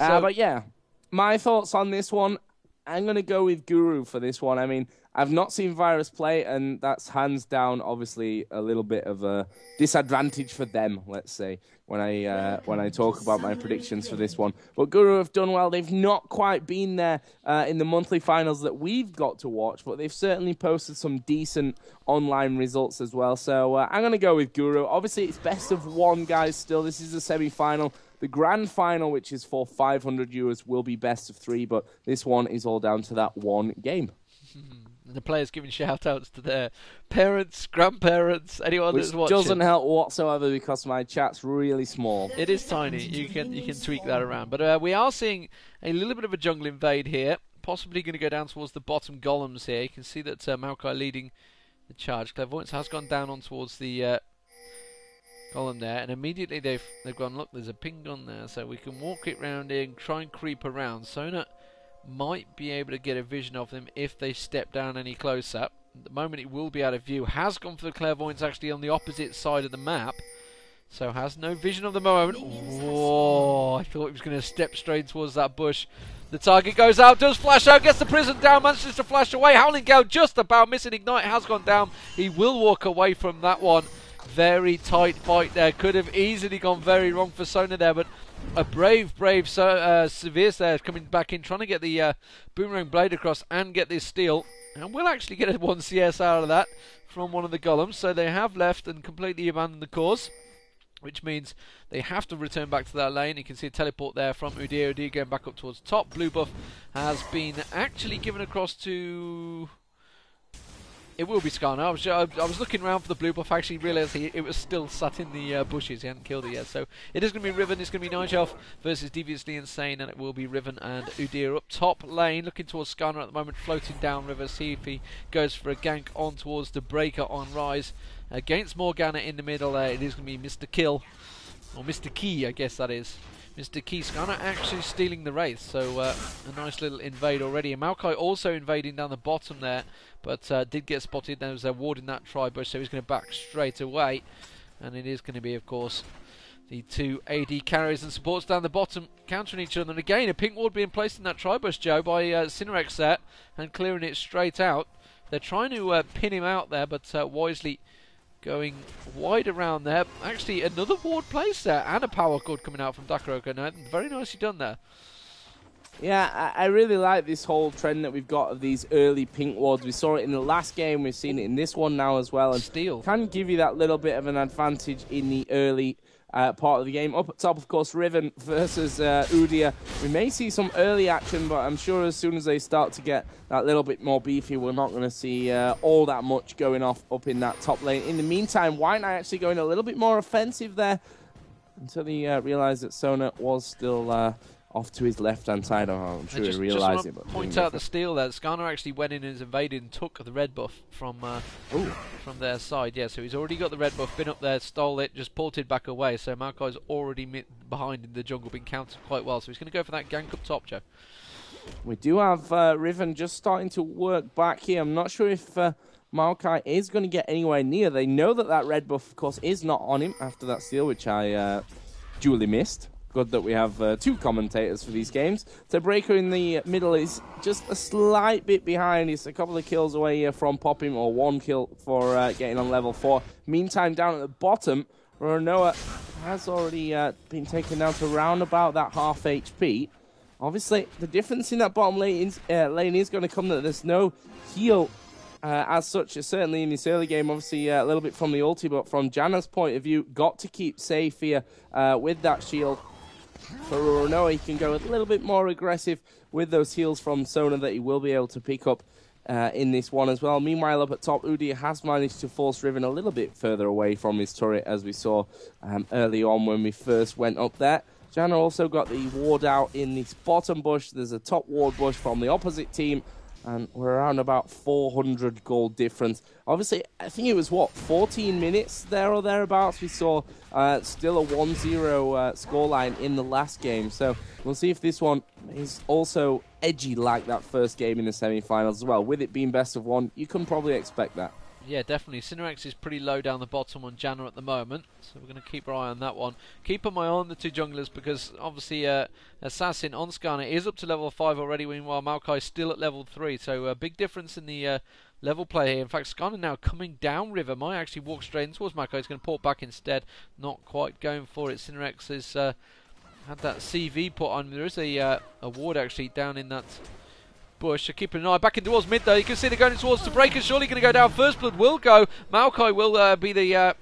But yeah, my thoughts on this one, I'm going to go with Guru for this one. I mean, I've not seen Vires play, and that's hands down, obviously, a little bit of a disadvantage for them, let's say, when I talk about my predictions for this one. But Guru have done well. They've not quite been there in the monthly finals that we've got to watch, but they've certainly posted some decent online results as well. So I'm going to go with Guru. Obviously, it's best of one, guys, still. This is the semi-final. The grand final, which is for 500 viewers, will be best of 3, but this one is all down to that one game. And the players giving shout-outs to their parents, grandparents, anyone that's watching. Which doesn't help whatsoever because my chat's really small. It is tiny. You can tweak that around. But we are seeing a little bit of a jungle invade here. Possibly going to go down towards the bottom golems here. You can see that Maokai leading the charge. Clairvoyance has gone down on towards the golem there, and immediately they've gone, look, there's a ping gun there, so we can walk it round here and try and creep around. Sona might be able to get a vision of them if they step down any closer. At the moment it will be out of view. Has gone for the clairvoyance actually on the opposite side of the map, so has no vision of the moment. Whoa, I thought he was going to step straight towards that bush. The target goes out, does flash out, gets the prison down, manages to flash away. Howling Gale just about missing. Ignite has gone down. He will walk away from that one. Very tight fight there. Could have easily gone very wrong for Sona there, but a brave Severes there coming back in, trying to get the boomerang blade across and get this steal. And we'll actually get a 1 CS out of that from one of the golems. So they have left and completely abandoned the cause, which means they have to return back to that lane. You can see a teleport there from Udyr. Udyr going back up towards top. Blue buff has been actually given across to... It will be Skarner. I was looking around for the blue buff. I actually realised it was still sat in the bushes. He hadn't killed it yet. So it is going to be Riven. It's going to be Nightjelf versus Deviously Insane, and it will be Riven and Udyr up top lane. Looking towards Skarner at the moment, floating down river. See if he goes for a gank on towards the Breaker on Rise. Against Morgana in the middle there, it is going to be Mr. Kill. Or Mr. Key, I guess that is. Mr. Key. Skarner actually stealing the Wraith, so a nice little invade already. And Maokai also invading down the bottom there, but did get spotted. There was a ward in that tri-bush, so he's going to back straight away. And it is going to be, of course, the two AD carries and supports down the bottom countering each other. And again, a pink ward being placed in that tri-bush, Joe, by Cinerex there, and clearing it straight out. They're trying to pin him out there, but wisely going wide around there. Actually, another ward placed there, and a power cord coming out from Dakaroko. Now, very nicely done there. Yeah, I really like this whole trend that we've got of these early pink wards. We saw it in the last game, we've seen it in this one now as well. And Steal can give you that little bit of an advantage in the early part of the game. Up at top, of course, Riven versus Udyr. We may see some early action, but I'm sure as soon as they start to get that little bit more beefy, we're not going to see all that much going off up in that top lane. In the meantime, White Knight actually going a little bit more offensive there until he realised that Sona was still off to his left-hand side. I'm sure he realised it. But point out the steal there. Skarner actually went in and invaded and took the red buff from their side. Yeah, so he's already got the red buff, been up there, stole it, just ported back away. So Maokai's already behind in the jungle, been countered quite well. So he's going to go for that gank up top, Joe. We do have Riven just starting to work back here. I'm not sure if Maokai is going to get anywhere near. They know that that red buff, of course, is not on him after that steal, which I duly missed. Good that we have two commentators for these games. So Breaker in the middle is just a slight bit behind. He's a couple of kills away here from popping, or one kill for getting on level 4. Meantime, down at the bottom, Renoa has already been taken down to around about that half HP. Obviously, the difference in that bottom lane is going to come that there's no heal as such, certainly in this early game. Obviously, a little bit from the ulti, but from Janna's point of view, got to keep safe here with that shield. For Renoa, he can go a little bit more aggressive with those heals from Sona that he will be able to pick up in this one as well. Meanwhile, up at top, Udyr has managed to force Riven a little bit further away from his turret, as we saw early on when we first went up there. Janna also got the ward out in this bottom bush. There's a top ward bush from the opposite team, and we're around about 400 gold difference. Obviously, I think it was, 14 minutes there or thereabouts. We saw still a 1-0 scoreline in the last game. So we'll see if this one is also edgy like that first game in the semi-finals as well. With it being best of one, you can probably expect that. Yeah, definitely. Cinerex is pretty low down the bottom on Janna at the moment, so we're going to keep our eye on that one. Keep an eye on the two junglers because obviously Assassin on Skarner is up to level 5 already, meanwhile Maokai is still at level 3, so a big difference in the level play here. In fact, Skarner now coming down river, might actually walk straight in towards Maokai. He's going to port back instead, not quite going for it. Cinerex has had that CV put on. There is a ward actually down in that bush, so keeping an eye back in towards mid though. You can see they're going towards the breaker, surely going to go down. First blood will go. Maokai will be the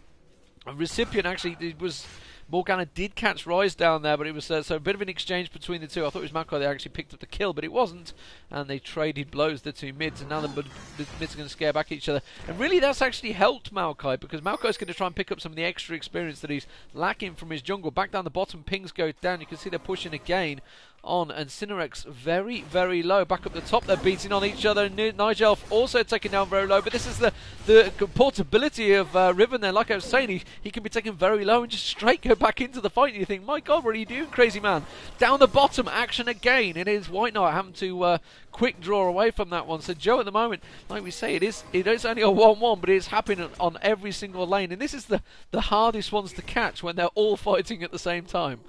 recipient. Actually, it was Morgana did catch Rise down there, but it was so a bit of an exchange between the two. I thought it was Maokai that actually picked up the kill, but it wasn't, and they traded blows, the two mids, and now the mids are going to scare back each other. And really that's actually helped Maokai, because Maokai's going to try and pick up some of the extra experience that he's lacking from his jungle. Back down the bottom, pings go down. You can see they're pushing again on, and Cinerex very, very low. Back up the top, they're beating on each other. Nigel also taken down very low, but this is the portability of Riven there. Like I was saying, he can be taken very low and just straight go back into the fight, and you think, my god, what are you doing, crazy man? Down the bottom, action again. It is White Knight having to quick draw away from that one. So Joe, at the moment, like we say, it is only a 1-1, but it is happening on every single lane, and this is the hardest ones to catch when they're all fighting at the same time.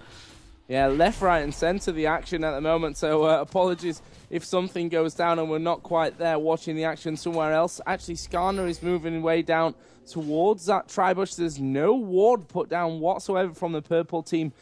Yeah, left, right and centre the action at the moment, so apologies if something goes down and we're not quite there watching the action somewhere else. Actually, Skarner is moving way down towards that Tribush. There's no ward put down whatsoever from the purple team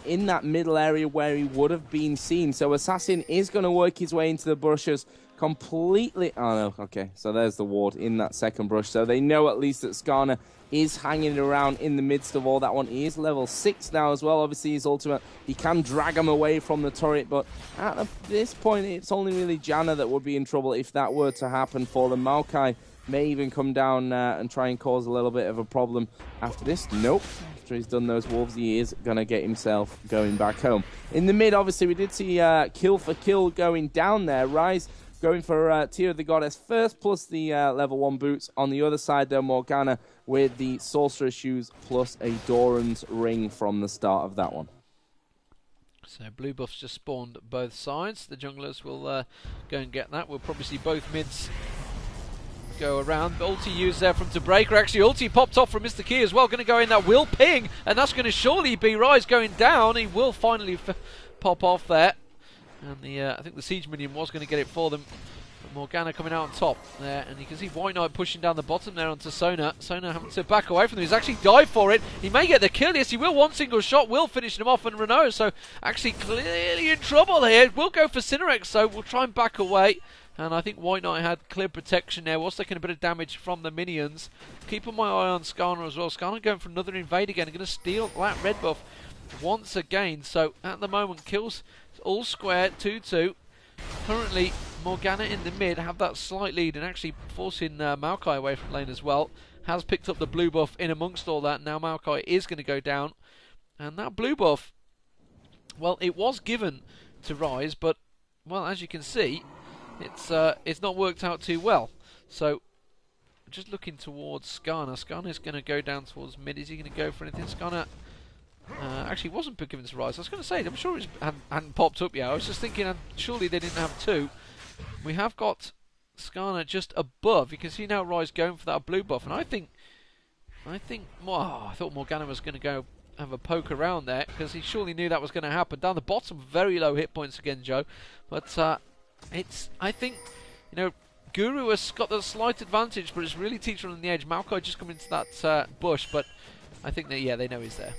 in that middle area where he would have been seen. So Assassin is going to work his way into the bushes completely. Oh no, okay, so there's the ward in that second brush. So they know at least that Skarner is hanging around in the midst of all that one. He is level 6 now as well. Obviously, his ultimate, he can drag him away from the turret, but at this point, it's only really Janna that would be in trouble if that were to happen for them. Maokai may even come down and try and cause a little bit of a problem after this. Nope. After he's done those wolves, he is going to get himself going back home. In the mid, obviously, we did see kill for kill going down there. Rise going for Tear of the Goddess first, plus the level 1 boots. On the other side, though, Morgana with the Sorcerer's Shoes, plus a Doran's Ring from the start of that one. So blue buffs just spawned both sides. The junglers will go and get that. We'll probably see both mids go around. Ulti used there from Breaker. Actually, ulti popped off from Mr. Key as well. Going to go in that will ping, and that's going to surely be Rise going down. He will finally pop off there. And I think the Siege Minion was going to get it for them. But Morgana coming out on top there. And you can see White Knight pushing down the bottom there onto Sona. Sona having to back away from them. He's actually dive for it. He may get the kill. Yes, he will. One single shot will finish him off. And Renault, so actually clearly in trouble here. We'll go for Cinerex, so we'll try and back away. And I think White Knight had clear protection there. Was taking a bit of damage from the minions. Keeping my eye on Skarner as well. Skarner going for another invade again. Going to steal that red buff once again. So at the moment, kills all square, 2-2. Currently, Morgana in the mid have that slight lead and actually forcing Maokai away from lane as well. Has picked up the blue buff in amongst all that. Now Maokai is going to go down. And that blue buff, well, it was given to Rise, but, well, as you can see, it's not worked out too well. So, just looking towards Skarner. Skarner's going to go down towards mid. Is he going to go for anything? Skarner actually wasn't given to Rise. I was going to say, I'm sure it hadn't popped up yet. I was just thinking, surely they didn't have two. We have got Skarner just above. You can see now Rise going for that blue buff, and I think, I thought Morgana was going to go have a poke around there because he surely knew that was going to happen. Down the bottom, very low hit points again, Joe. But I think, Guru has got the slight advantage, but it's really Teacher on the edge. Maokai just come into that bush, but I think that, yeah, they know he's there.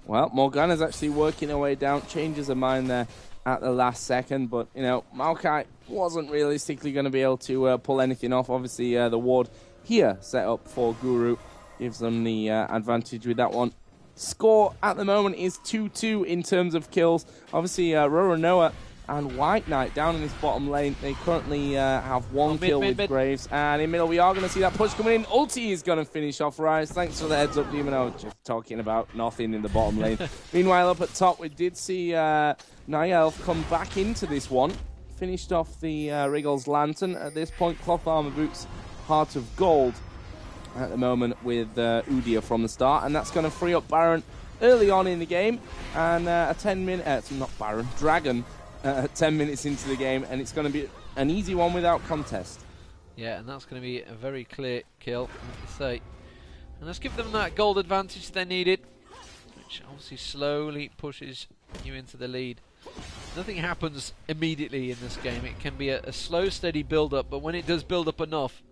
Well, Morgana's actually working her way down, changes her mind there at the last second, but, Maokai wasn't realistically going to be able to pull anything off. Obviously, the ward here set up for Guru gives them the advantage with that one. Score at the moment is 2-2 in terms of kills. Obviously, Roronoa and White Knight down in this bottom lane. They currently have one kill with Graves. And in middle, we are going to see that push coming in. Ulti is going to finish off Rise. Thanks for the heads up, Deman. I was just talking about nothing in the bottom lane. Meanwhile, up at top, we did see Nielf come back into this one. Finished off the Wriggles Lantern. At this point, Cloth Armor Boots, Heart of Gold at the moment with Udyr from the start. And that's going to free up Baron early on in the game. And a 10-minute... not Baron, Dragon. 10 minutes into the game, and it's going to be an easy one without contest. Yeah, and that's going to be a very clear kill, I have to say. And let's give them that gold advantage they needed, which obviously slowly pushes you into the lead. Nothing happens immediately in this game. It can be a slow, steady build-up, but when it does build up enough,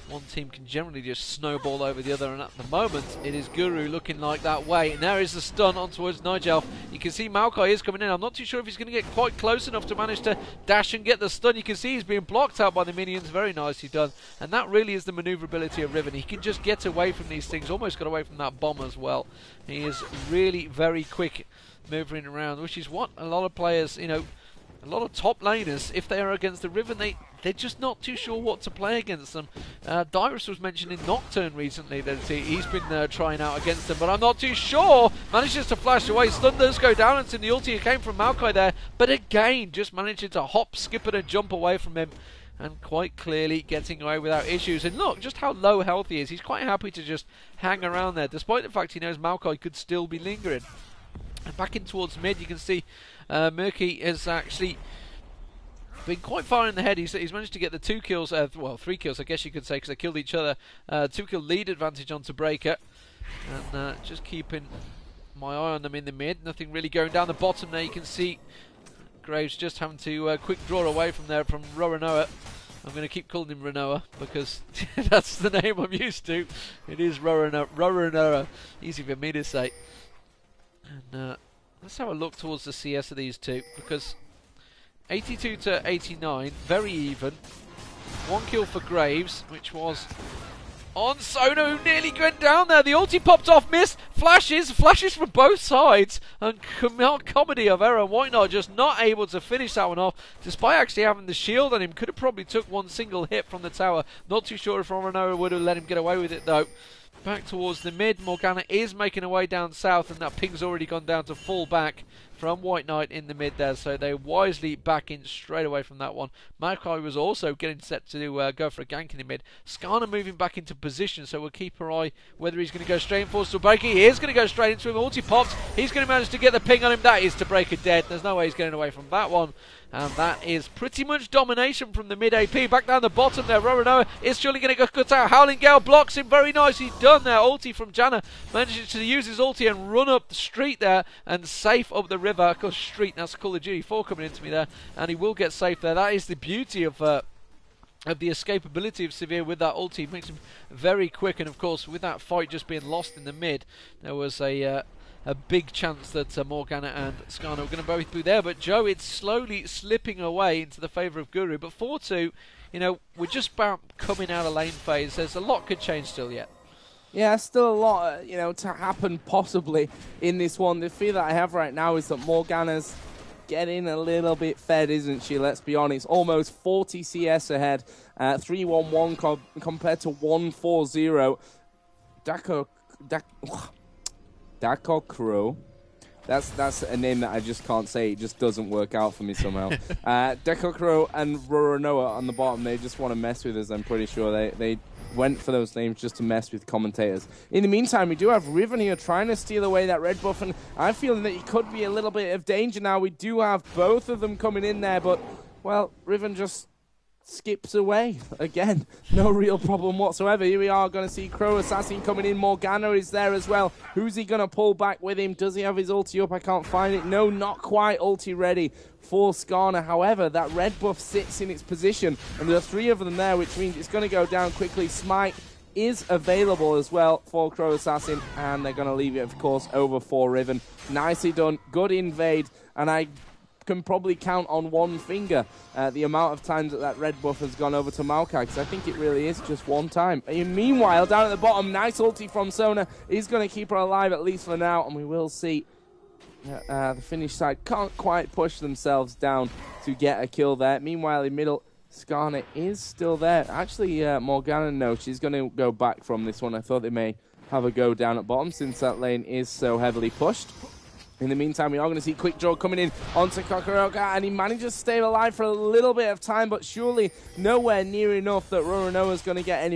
one team can generally just snowball over the other, and at the moment it is Guru looking like that way. And there is the stun on towards Nigel. You can see Maokai is coming in. I'm not too sure if he's going to get quite close enough to manage to dash and get the stun. You can see he's being blocked out by the minions. Very nicely done. And that really is the maneuverability of Riven. He can just get away from these things. Almost got away from that bomb as well. He is really very quick moving around, which is what a lot of players, you know, a lot of top laners, if they are against the Riven, they're just not too sure what to play against them. Dyrus was mentioned in Nocturne recently that he's been trying out against them, but I'm not too sure. Manages to flash away. Stun does go down into the ulti. It came from Maokai there, but again, just managing to hop, skip, and jump away from him. And quite clearly getting away without issues. And look, just how low health he is. He's quite happy to just hang around there, despite the fact he knows Maokai could still be lingering. And back in towards mid, you can see Murky has actually been quite far in the head. He's managed to get the 2 kills, well, 3 kills, I guess you could say, because they killed each other. 2-kill lead advantage onto Breaker. And just keeping my eye on them in the mid. Nothing really going down the bottom there. You can see Graves just having to quick draw away from there from Roronoa. I'm going to keep calling him Renoa because that's the name I'm used to. It is Roronoa. Easy for me to say. And let's have a look towards the CS of these two, because 82 to 89, very even. 1 kill for Graves, which was on Sona, who nearly went down there. The ulti popped off, missed. Flashes from both sides, and comedy of error. White Knight just not able to finish that one off, despite actually having the shield on him. Could have probably took one single hit from the tower. Not too sure if Roronoa would have let him get away with it though. Back towards the mid, Morgana is making her way down south, and that ping's already gone down to full back from White Knight in the mid there, so they wisely back in straight away from that one. Maokai was also getting set to go for a gank in the mid. Skarner moving back into position, so we'll keep our eye whether he's going to go straight in for Breaker. He is going to go straight into him. Ulti pops. He's going to manage to get the ping on him. That is to Breaker dead. There's no way he's getting away from that one. And that is pretty much domination from the mid AP. Back down the bottom there, Roronoa is surely going to get cut out. Howling Gale blocks him. Very nicely done there. Ulti from Janna. Manages to use his ulti and run up the street there and safe up the river. Of course, street, that's Call of Duty 4 coming into me there. And he will get safe there. That is the beauty of the escapability of Severe with that ulti. It makes him very quick. And of course, with that fight just being lost in the mid, there was a big chance that Morgana and Skarner were going to both be there. But Joe, it's slowly slipping away into the favour of Guru. But 4-2, you know, we're just about coming out of lane phase. There's a lot could change still yet. Yeah, still a lot, you know, to happen possibly in this one. The fear that I have right now is that Morgana's getting a little bit fed, isn't she? Let's be honest. Almost 40 CS ahead. 3-1-1 compared to 1-4-0. Dako Crow. That's a name that I just can't say. It just doesn't work out for me somehow. Dako Crow and Roronoa on the bottom, they just want to mess with us, I'm pretty sure. They went for those names just to mess with commentators. In the meantime, we do have Riven here trying to steal away that red buff, and I'm feeling that he could be a little bit of danger now. We do have both of them coming in there, but, well, Riven just skips away again. No real problem whatsoever. Here we are going to see Crow Assassin coming in. Morgana is there as well. Who's he going to pull back with him? Does he have his ulti up? I can't find it. No, not quite ulti ready for Skarner. However, that red buff sits in its position, and there are 3 of them there, which means it's going to go down quickly. Smite is available as well for Crow Assassin, and they're going to leave it, of course, over for Riven. Nicely done. Good invade, and I can probably count on one finger the amount of times that red buff has gone over to Maokai, because I think it really is just one time. And meanwhile, down at the bottom, nice ulti from Sona is going to keep her alive, at least for now, and we will see the Finnish side can't quite push themselves down to get a kill there. Meanwhile, in middle, Skarner is still there. Actually, Morgana, no, she's going to go back from this one. I thought they may have a go down at bottom since that lane is so heavily pushed. In the meantime, we are going to see Quick Draw coming in onto Kokoroka, and he manages to stay alive for a little bit of time, but surely nowhere near enough that Roronoa is going to get any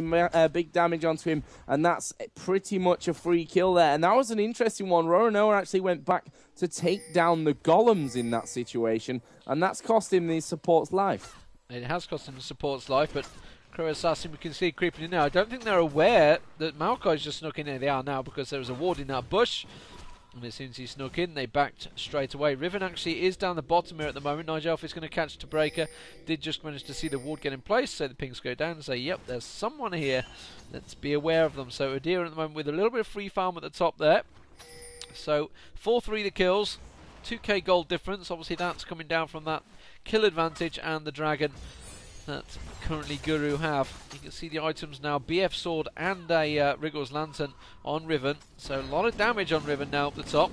big damage onto him, and that's pretty much a free kill there. And that was an interesting one. Roronoa actually went back to take down the golems in that situation, and that's cost him the support's life. It has cost him the support's life, but Crow Assassin we can see creeping in now. I don't think they're aware that Maokai's just snuck in there. They are now because there was a ward in that bush. And as soon as he snuck in, they backed straight away. Riven actually is down the bottom here at the moment. Nigelf is going to catch to Breaker. Did just manage to see the ward get in place, so the pings go down and say, yep, there's someone here. Let's be aware of them. So Udyr at the moment with a little bit of free farm at the top there. So 4-3 the kills. 2k gold difference. Obviously that's coming down from that kill advantage and the dragon that currently Guru have. You can see the items now, BF sword and a Wriggles lantern on Riven. So a lot of damage on Riven now up the top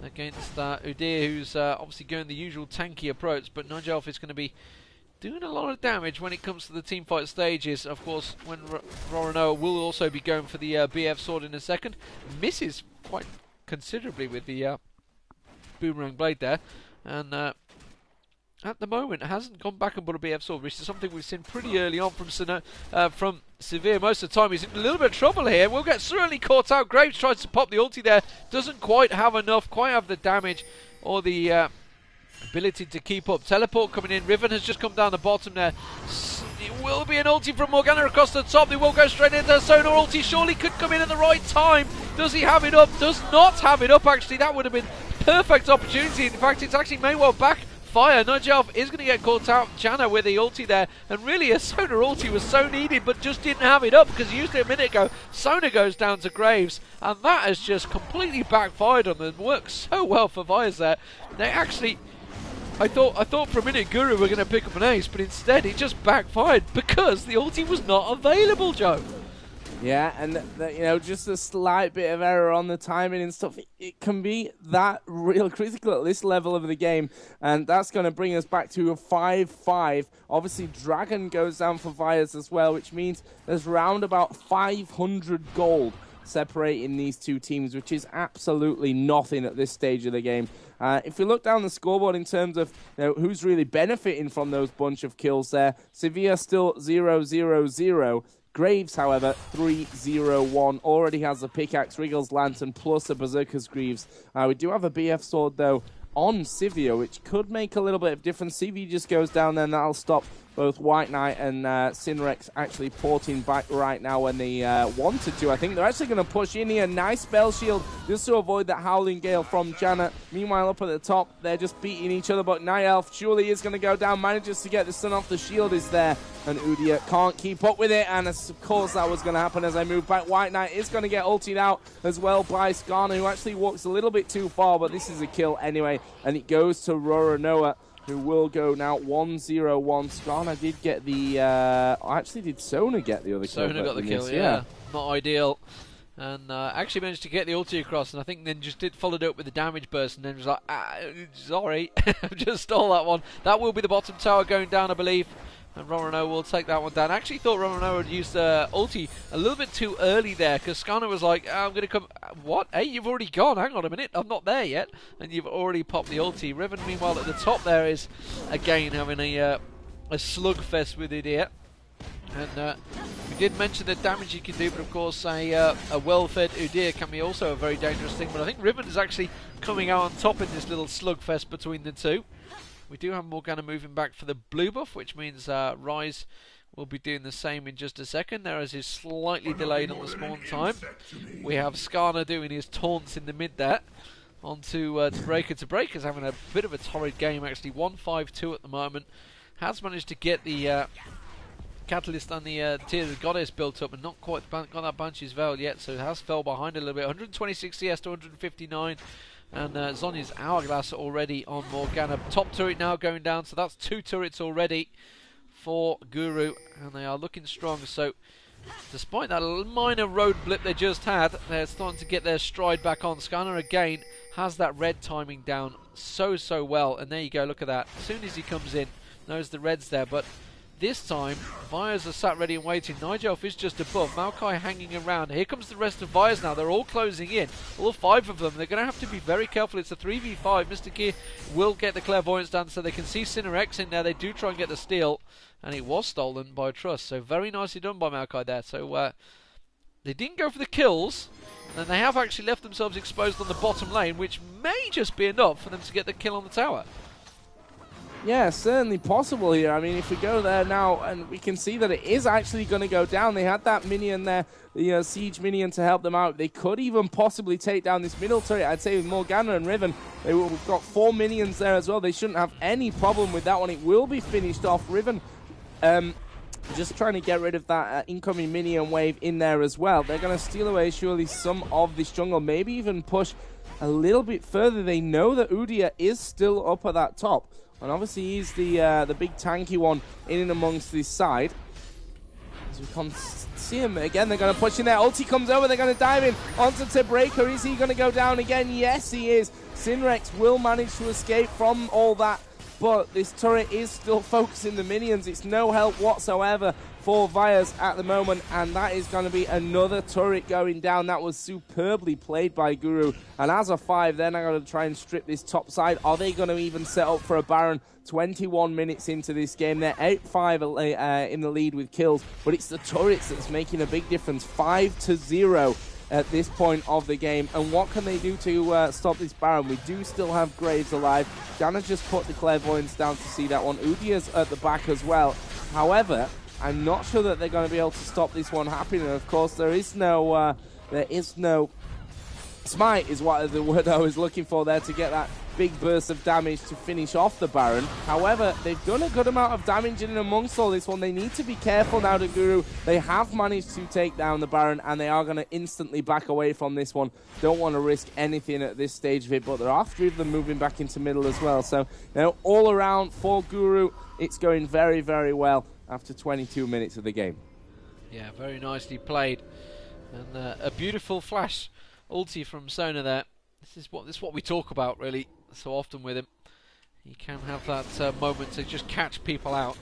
against Udyr, who's obviously going the usual tanky approach, but Nigelf is going to be doing a lot of damage when it comes to the teamfight stages. Of course, when Roranoa will also be going for the BF sword in a second. Misses quite considerably with the boomerang blade there, and at the moment hasn't gone back and bought a BF sword, which is something we've seen pretty early on from Severe. Most of the time he's in a little bit of trouble here. Will get certainly caught out. Graves tries to pop the ulti there, doesn't quite have enough, quite have the damage or the ability to keep up. Teleport coming in. Riven has just come down the bottom there. It will be an ulti from Morgana across the top. They will go straight into Sonar ulti. Surely could come in at the right time. Does he have it up? Does not have it up, actually. That would have been perfect opportunity. In fact, it's actually may well backfire. Nigelf is going to get caught out. Janna with the ulti there. And really, a Sonar ulti was so needed, but just didn't have it up because he used it a minute ago. Sonar goes down to Graves. And that has just completely backfired on them. Worked so well for Vires there. They actually... I thought for a minute Guru were going to pick up an ace, but instead it just backfired because the ulti was not available, Joe. Yeah, and you know, just a slight bit of error on the timing and stuff. It can be that real critical at this level of the game, and that's going to bring us back to a 5-5. Obviously, Dragon goes down for Vires as well, which means there's round about 500 gold separating these two teams, which is absolutely nothing at this stage of the game. If we look down the scoreboard in terms of who's really benefiting from those bunch of kills there, Sevilla still 0-0-0. Graves, however, 3-0-1, already has a pickaxe, Wriggles lantern, plus a Berserker's Greaves. We do have a BF sword, though, on Sivir, which could make a little bit of difference. Sivir just goes down there, and that'll stop both White Knight and Sinrex actually porting back right now when they wanted to. I think they're actually going to push in here. Nice spell shield just to avoid that Howling Gale from Janna. Meanwhile, up at the top, they're just beating each other, but Night Elf surely is going to go down, manages to get the stun off. The shield is there, and Udyr can't keep up with it, and of course that was going to happen as I move back. White Knight is going to get ultied out as well by Skarner, who actually walks a little bit too far, but this is a kill anyway, and it goes to Roranoa, who will go now 1-0-1. Skarner did get the... actually, did Sona get the other kill? Sona got the kill, yeah. Not ideal. And actually managed to get the ulti across, and I think then just followed it up with the damage burst, and then was like, sorry, I've just stole that one. That will be the bottom tower going down, I believe. And Roranoa will take that one down. I actually thought Roranoa would use ulti a little bit too early there, because Skarner was like, I'm going to come... What? Hey, you've already gone. Hang on a minute. I'm not there yet. And you've already popped the ulti. Riven, meanwhile, at the top there is, again, having a slugfest with it here. And we did mention the damage you can do, but of course a well-fed Udyr can be also a very dangerous thing. But I think Riven is actually coming out on top in this little slugfest between the two. We do have Morgana moving back for the blue buff, which means Rise will be doing the same in just a second. There is slightly delayed on the spawn time. We have Skarner doing his taunts in the mid there. On to Breaker. Breaker's having a bit of a torrid game, actually. 1-5-2 at the moment. Has managed to get the Catalyst and the Tear of the Goddess built up, and not quite got that Banshee's Veil yet, so it has fell behind a little bit. 126 CS to 159. And Zhonya's Hourglass already on Morgana. Top turret now going down, so that's 2 turrets already for Guru, and they are looking strong. So despite that minor road blip they just had, they're starting to get their stride back on. Skarner again has that red timing down so well, and there you go, look at that. As soon as he comes in, knows the red's there, but this time, Vires are sat ready and waiting. Nigelf is just above. Maokai hanging around. Here comes the rest of Vires now. They're all closing in. All 5 of them. They're going to have to be very careful. It's a 3v5. Mr. Gear will get the Clairvoyance down so they can see Cinerex in there. They do try and get the steal. And it was stolen by Trust. So very nicely done by Maokai there. So they didn't go for the kills. And they have actually left themselves exposed on the bottom lane, which may just be enough for them to get the kill on the tower. Yeah, certainly possible here. I mean, if we go there now, and we can see that it is actually going to go down. They had that minion there, the siege minion, to help them out. They could even possibly take down this middle turret. I'd say with Morgana and Riven, we've got 4 minions there as well. They shouldn't have any problem with that one. It will be finished off. Riven just trying to get rid of that incoming minion wave in there as well. They're going to steal away surely some of this jungle, maybe even push a little bit further. They know that Udyr is still up at that top. And obviously he's the big tanky one in and amongst this side. As we can't see him again, they're going to push in there. Ulti comes over, they're going to dive in onto Tibreaker. Is he going to go down again? Yes, he is. Synrex will manage to escape from all that, but this turret is still focusing the minions. It's no help whatsoever for Vires at the moment, and that is going to be another turret going down. That was superbly played by Guru. And as a 5, they're now going to try and strip this top side. Are they going to even set up for a Baron? 21 minutes into this game, they're 8-5 in the lead with kills, but it's the turrets that's making a big difference. 5-0 at this point of the game. And what can they do to stop this Baron? We do still have Graves alive. Janna just put the Clairvoyance down to see that one. Udyr's at the back as well. However, I'm not sure that they're going to be able to stop this one happening. And of course, there is no smite, is what the word I was looking for there, to get that big burst of damage to finish off the Baron. However, they've done a good amount of damage in and amongst all this one. They need to be careful now to Guru. They have managed to take down the Baron, and they are going to instantly back away from this one. Don't want to risk anything at this stage of it, but there are 3 of them moving back into middle as well. So, you know, all around for Guru, it's going very, very well after 22 minutes of the game. Yeah, very nicely played. And a beautiful flash ulti from Sona there. This is what we talk about really so often with him. He can have that moment to just catch people out.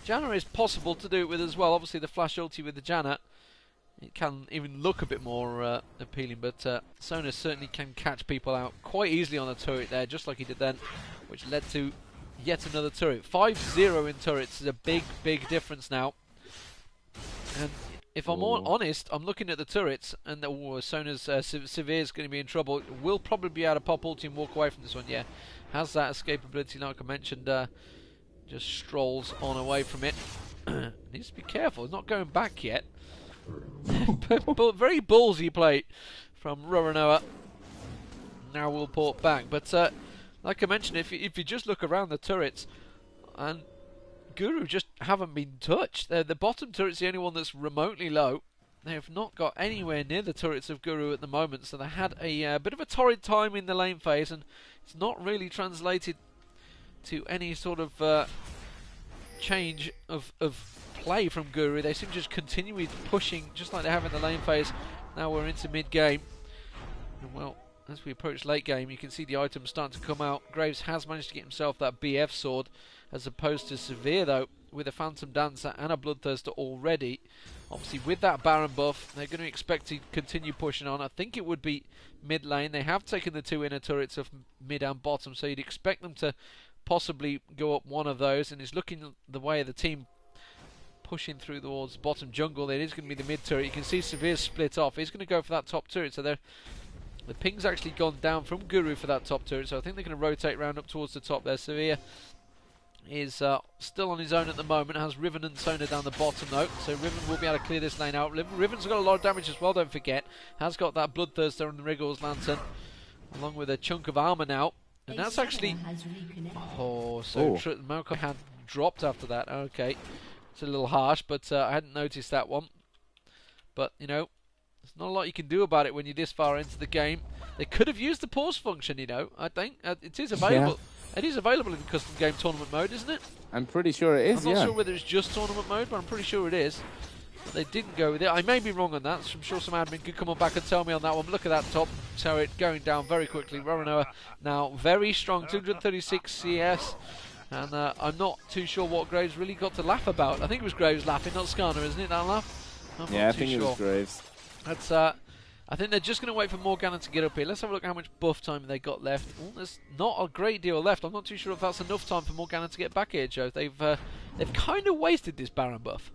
Janna is possible to do it with as well. Obviously the flash ulti with the Janna, it can even look a bit more appealing, but Sona certainly can catch people out quite easily on the turret there, just like he did then, which led to yet another turret. 5-0 in turrets is a big, big difference now. And if I'm all honest, I'm looking at the turrets, and Sona's Severe is going to be in trouble. Will probably be able to pop ulti and walk away from this one, yeah. Has that escapability, like I mentioned, just strolls on away from it. Needs to be careful, he's not going back yet. But very ballsy play from Roronoa. Now we'll port back. But like I mentioned, if you just look around the turrets, and Guru just haven't been touched. The bottom turret's the only one that's remotely low. They have not got anywhere near the turrets of Guru at the moment, so they had a bit of a torrid time in the lane phase, and it's not really translated to any sort of change of play from Guru. They seem to just continue pushing just like they have in the lane phase. Now we're into mid-game. And well, as we approach late game, you can see the items starting to come out. Graves has managed to get himself that BF sword, as opposed to Severe, though, with a Phantom Dancer and a Bloodthirster already. Obviously, with that Baron buff, they're going to expect to continue pushing on. I think it would be mid lane. They have taken the 2 inner turrets of mid and bottom, so you'd expect them to possibly go up one of those. And it's looking the way of the team pushing through towards bottom jungle. It is going to be the mid turret. You can see Severe split off. He's going to go for that top turret, so the ping's actually gone down from Guru for that top turret, so I think they're going to rotate round up towards the top there. Severe is still on his own at the moment, has Riven and Sona down the bottom though, so Riven will be able to clear this lane out. Riven's got a lot of damage as well, don't forget. Has got that Bloodthirster and the Wriggles Lantern, along with a chunk of armour now. And that's actually... Oh, so Malcolm had dropped after that. Okay, it's a little harsh, but I hadn't noticed that one. But, you know, there's not a lot you can do about it when you're this far into the game. They could have used the pause function, you know, I think. It is available. Yeah. It is available in custom game tournament mode, isn't it? I'm pretty sure it is, I'm not sure whether it's just tournament mode, but I'm pretty sure it is. But they didn't go with it. I may be wrong on that. I'm sure some admin could come on back and tell me on that one. Look at that top turret going down very quickly. Roronoa now very strong, 236 CS. And I'm not too sure what Graves really got to laugh about. I think it was Graves laughing, not Skarner, isn't it, that laugh? Yeah, I think it was Graves. That's, I think they're just going to wait for Morgana to get up here. Let's have a look at how much buff time they got left. Oh, there's not a great deal left. I'm not too sure if that's enough time for Morgana to get back here, Joe. They've kind of wasted this Baron buff.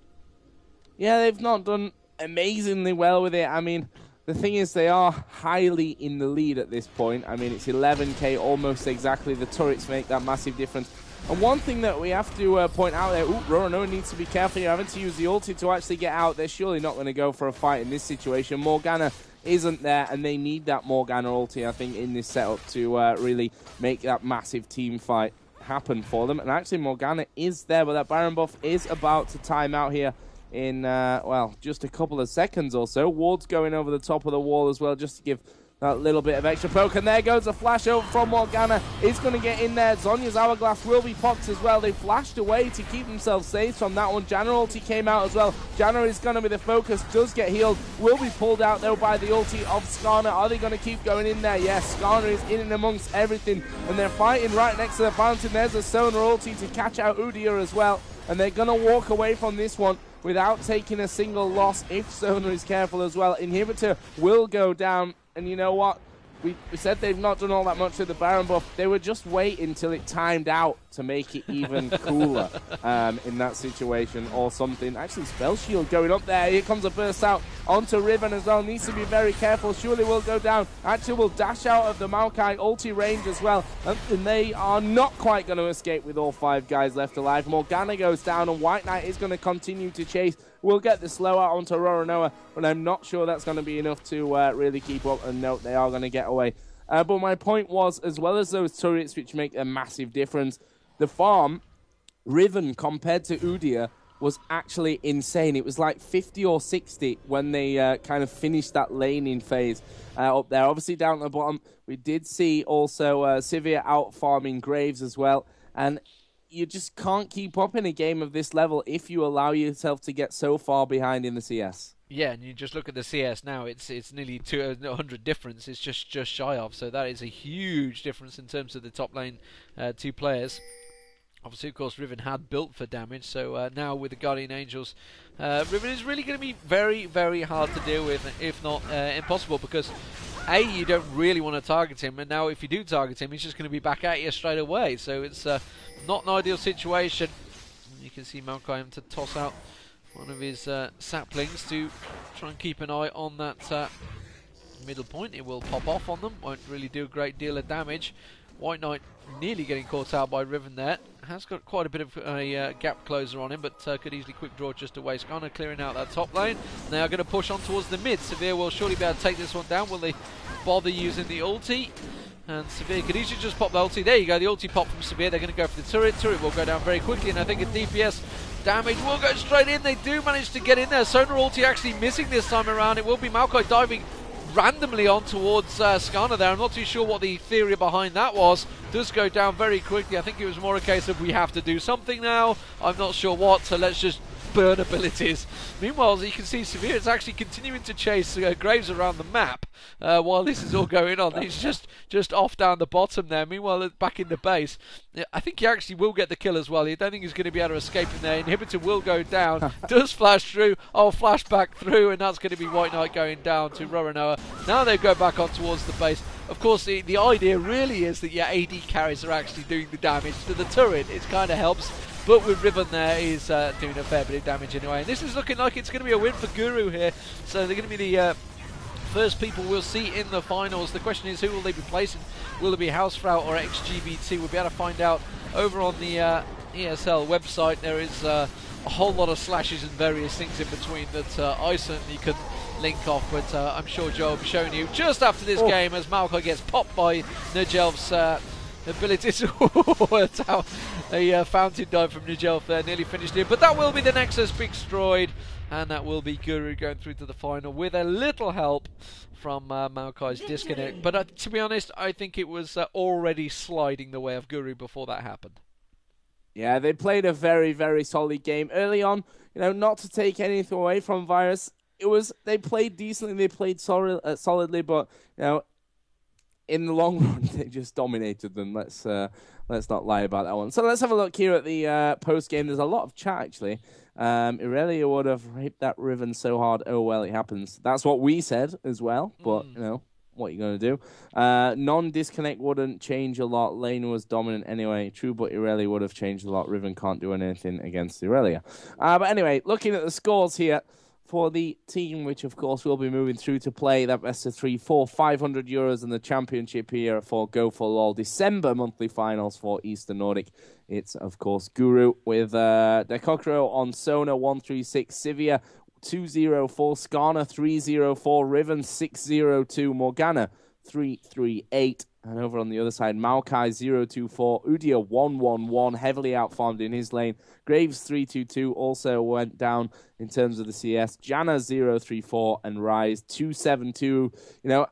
Yeah, they've not done amazingly well with it. I mean, the thing is, they are highly in the lead at this point. I mean, it's 11k, almost exactly. The turrets make that massive difference. And one thing that we have to point out there, Roronoa needs to be careful here, having to use the ulti to actually get out. They're surely not going to go for a fight in this situation. Morgana isn't there, and they need that Morgana ulti, I think, in this setup to really make that massive team fight happen for them. And actually, Morgana is there, but that Baron buff is about to time out here in, well, just a couple of seconds or so. Ward's going over the top of the wall as well, just to give that little bit of extra poke, and there goes a flash over from Morgana. It's going to get in there. Zhonya's hourglass will be popped as well. They flashed away to keep themselves safe from that one. Janna ulti came out as well. Janna is going to be the focus, does get healed, will be pulled out though by the ulti of Skarner. Are they going to keep going in there? Yes, Skarner is in and amongst everything, and they're fighting right next to the fountain. There's a Sona ulti to catch out Udyr as well, and they're going to walk away from this one without taking a single loss if Sona is careful as well. Inhibitor will go down. And you know what? We said they've not done all that much with the Baron buff. They were just waiting until it timed out to make it even cooler in that situation or something. Actually, Spell Shield going up there. Here comes a burst out onto Riven as well. Needs to be very careful. Surely will go down. Actually will dash out of the Maokai ulti range as well. And they are not quite going to escape with all 5 guys left alive. Morgana goes down, and White Knight is going to continue to chase. We'll get the slow out onto Roronoa, but I'm not sure that's going to be enough to really keep up. And no, they are going to get away. But my point was, as well as those turrets, which make a massive difference, the farm, Riven, compared to Udyr, was actually insane. It was like 50 or 60 when they kind of finished that laning phase up there. Obviously, down at the bottom, we did see also Sivir out farming Graves as well. And you just can't keep up in a game of this level if you allow yourself to get so far behind in the CS. Yeah, and you just look at the CS now, it's nearly 200 difference, it's just shy of, so that is a huge difference in terms of the top lane 2 players. Obviously, of course, Riven had built for damage, so now with the Guardian Angels, Riven is really going to be very, very hard to deal with, if not impossible, because A, you don't really want to target him, and now if you do target him, he's just going to be back at you straight away, so it's not an ideal situation. You can see Maokai having to toss out one of his saplings to try and keep an eye on that middle point. It will pop off on them, won't really do a great deal of damage. White Knight nearly getting caught out by Riven there. Has got quite a bit of a gap closer on him, but could easily quick draw just away. Skarner clearing out that top lane. They are going to push on towards the mid. Severe will surely be able to take this one down. Will they bother using the ulti? And Severe could easily just pop the ulti. There you go, the ulti pop from Severe. They're going to go for the turret. Turret will go down very quickly, and I think a DPS damage will go straight in. They do manage to get in there. Sona ulti actually missing this time around. It will be Maokai diving randomly on towards Skarner there. I'm not too sure what the theory behind that was. Does go down very quickly. I think it was more a case of we have to do something now. I'm not sure what, so let's just burn abilities. Meanwhile, as you can see, Severe is actually continuing to chase Graves around the map while this is all going on. He's just off down the bottom there. Meanwhile, back in the base, I think he actually will get the kill as well. I don't think he's going to be able to escape in there. Inhibitor will go down. Does flash through. Oh, flash back through, and that's going to be White Knight going down to Roronoa. Now they go back on towards the base. Of course, the idea really is that your AD carries are actually doing the damage to the turret. It kind of helps. But with Riven there, he's doing a fair bit of damage anyway. And this is looking like it's going to be a win for Guru here. So they're going to be the first people we'll see in the finals. The question is, who will they be placing? Will it be Hausfrau or XGBT? We'll be able to find out over on the ESL website. There is a whole lot of slashes and various things in between that I certainly could link off. But I'm sure Joe will be showing you just after this game as Maokai gets popped by Nujelv's abilities. A fountain dive from Nujelv there, nearly finished it. But that will be the Nexus being destroyed, and that will be Guru going through to the final with a little help from Maokai's disconnect. But to be honest, I think it was already sliding the way of Guru before that happened. Yeah, they played a very, very solid game early on. You know, not to take anything away from Vires, they played decently, they played solidly, but you know, in the long run, they just dominated them. Let's not lie about that one. So let's have a look here at the post game. There's a lot of chat actually. Irelia would have raped that Riven so hard. Oh well, it happens. That's what we said as well. But you know, what are you going to do? Non-disconnect wouldn't change a lot. Lane was dominant anyway. True, but Irelia would have changed a lot. Riven can't do anything against Irelia. But anyway, looking at the scores here for the team, which of course will be moving through to play that best of 3 for 500 euros in the championship here for Go4LoL December monthly finals for Eastern Nordic. It's of course Guru with Decocro on Sona 136, Sivir 204, Skarner 304, Riven 602, Morgana 338. And over on the other side, Maokai 024, Udia 111, heavily outfarmed in his lane. Graves 322 also went down in terms of the CS. Janna 034 and Rise 272.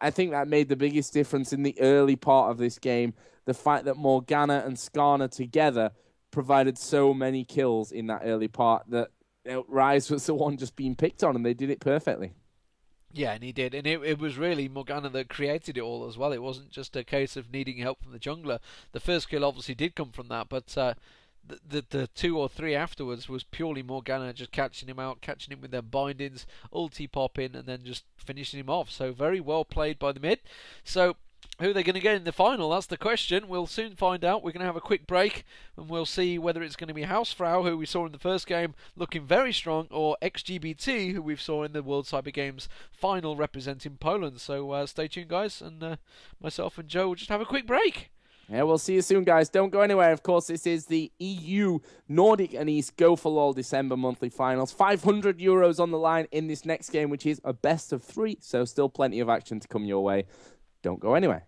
I think that made the biggest difference in the early part of this game. The fact that Morgana and Skarner together provided so many kills in that early part that Rise was the one just being picked on, and they did it perfectly. Yeah, and he did. And it was really Morgana that created it all as well. It wasn't just a case of needing help from the jungler. The first kill obviously did come from that, but the 2 or 3 afterwards was purely Morgana just catching him out, catching him with their bindings, ulti pop in, and then just finishing him off. So very well played by the mid. So who are they going to get in the final? That's the question. We'll soon find out. We're going to have a quick break, and we'll see whether it's going to be Hausfrau, who we saw in the first game, looking very strong, or XGBT, who we saw in the World Cyber Games final representing Poland. So stay tuned, guys, and myself and Joe will just have a quick break. Yeah, we'll see you soon, guys. Don't go anywhere. Of course, this is the EU Nordic and East Go4LoL December monthly finals. 500 euros on the line in this next game, which is a best of 3, so still plenty of action to come your way. Don't go anywhere.